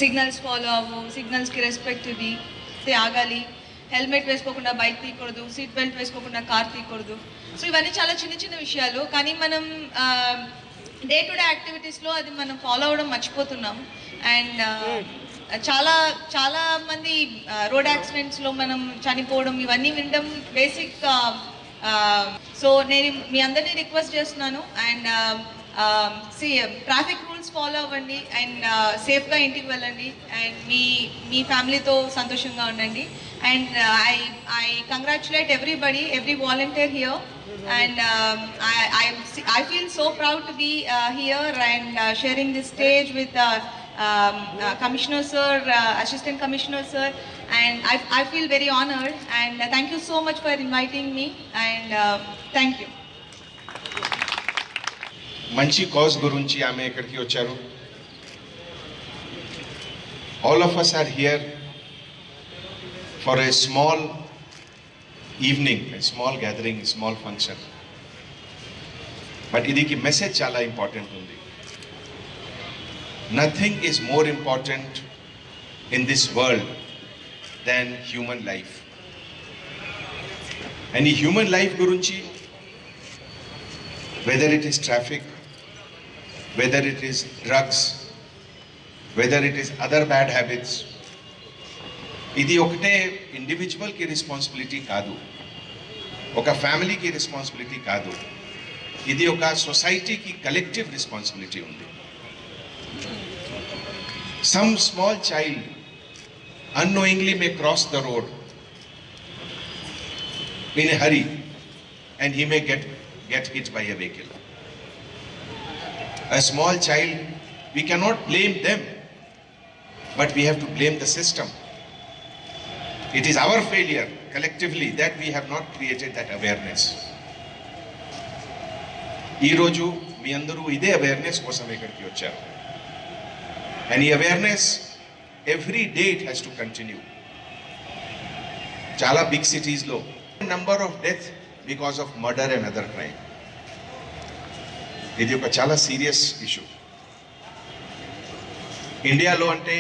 Signals follow అవ్వు, సిగ్నల్స్కి respect ఇవి, ఆగాలి, హెల్మెట్ వేసుకోకుండా బైక్ తీయకూడదు, సీట్ బెల్ట్ వేసుకోకుండా కార్ తీయకూడదు. సో ఇవన్నీ చాలా చిన్న చిన్న విషయాలు, కానీ మనం డే టు డే యాక్టివిటీస్లో అది మనం ఫాలో అవ్వడం మర్చిపోతున్నాం. అండ్ చాలా చాలా మంది రోడ్ యాక్సిడెంట్స్లో మనం చనిపోవడం ఇవన్నీ వినడం బేసిక్. సో నేను మీ అందరినీ రిక్వెస్ట్ చేస్తున్నాను, అండ్ ట్రాఫిక్ రూల్స్ ఫాలో అవ్వండి, అండ్ సేఫ్గా ఇంటికి వెళ్ళండి, అండ్ మీ ఫ్యామిలీతో సంతోషంగా ఉండండి. And I congratulate every volunteer here, and I feel so proud to be here and sharing this stage with Commissioner Sir, Assistant Commissioner Sir, and I feel very honored, and thank you so much for inviting me, and thank you. మంచి cause గురించి ఆమె ఇక్కడికి వచ్చారు. All of us are here for a small evening, a small gathering, a small function. But ఇదికి message చాలా important ఉంది. Nothing is more important in this world than human life. And ఈ human life గురించి, whether it is traffic, whether it is drugs, whether it is other bad habits, ఇది ఒకటే ఇండివిజువల్కి responsibility కాదు, ఒక ఫ్యామిలీకి రెస్పాన్సిబిలిటీ కాదు, ఇది ఒక సొసైటీకి కలెక్టివ్ రెస్పాన్సిబిలిటీ ఉంది. Some small child unknowingly may cross the road in a hurry and he may get hit by a vehicle. A small child, we cannot blame them, but we have to blame the system. It is our failure collectively that we have not created that awareness. ఈ రోజు మీ అందరూ ఇదే awareness కోసం ఇక్కడికి వచ్చారు. And ఈ awareness every day it has to continue. చాలా big సిటీస్లో number of death because of murder and other crime. ఇది ఒక చాలా సీరియస్ ఇష్యూ. ఇండియాలో అంటే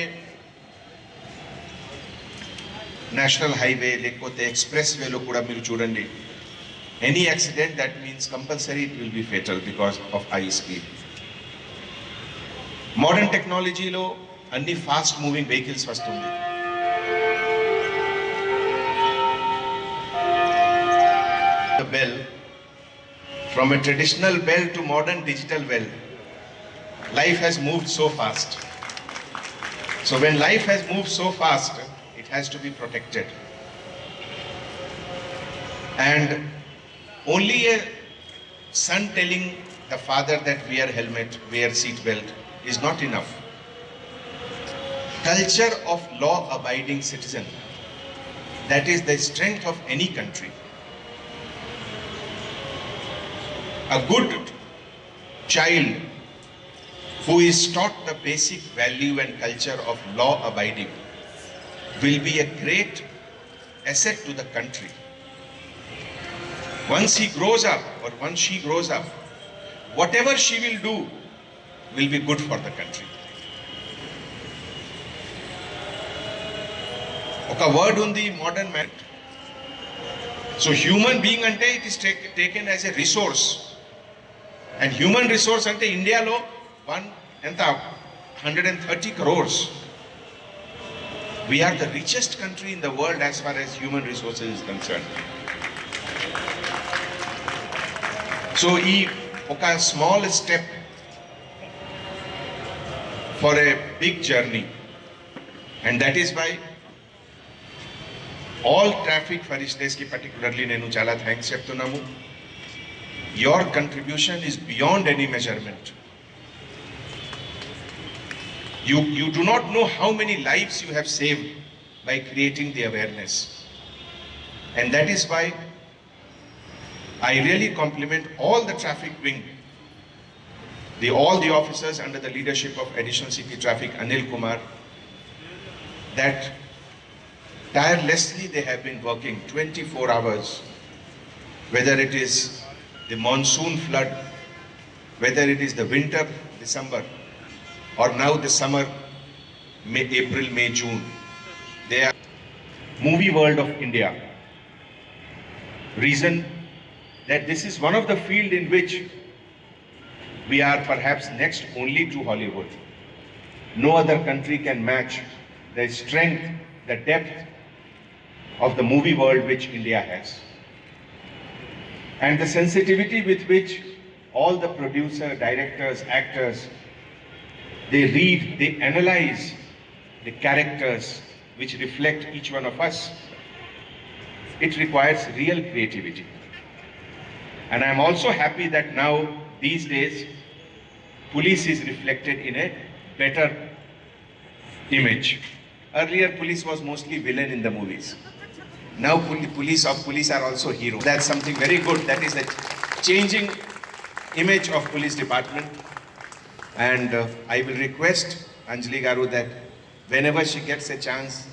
నేషనల్ హైవే లేకపోతే ఎక్స్ప్రెస్ వేలో కూడా మీరు చూడండి, any accident that means compulsory it will be fatal because of high speed. Modern టెక్నాలజీలో అన్ని ఫాస్ట్ మూవింగ్ వెహికల్స్ వస్తుంది. The bell, from a traditional bell to modern digital bell, life has moved so fast. So when life has moved so fast, it has to be protected. And only a son telling the father that wear helmet, wear seat belt is not enough. Culture of law-abiding citizen, that is the strength of any country. A good child who is taught the basic value and culture of law abiding will be a great asset to the country. Once he grows up, or once she grows up, whatever she will do will be good for the country. ఒక word ఉంది, modern man. So human being అంటే it is taken as a resource. And human resource అంటే ఇండియాలో ఎంత 130 crores. We are the richest country in the world as far as human resources is concerned. So ఈ ఒక small step for a big journey, and that is why all traffic farishtahs ki particularly nenu chala thanks cheptunnamu. Your contribution is beyond any measurement. You do not know how many lives you have saved by creating the awareness, and that is why I really compliment all the traffic wing, all the officers under the leadership of Additional CP Traffic Anil Kumar, that tirelessly they have been working 24 hours, whether it is the monsoon flood, whether it is the winter, December, or now the summer. April, May, June. They are movie world of India. Reason that this is one of the field in which we are perhaps next only to Hollywood. No other country can match the strength, the depth of the movie world which India has. And the sensitivity with which all the producers, directors, actors, they read, they analyze the characters which reflect each one of us. It requires real creativity. And I'm also happy that now, these days, police is reflected in a better image. Earlier, police was mostly villain in the movies. Now, police are also heroes. That's something very good. That is a changing image of police department. And I will request Anjali Garu that whenever she gets a chance,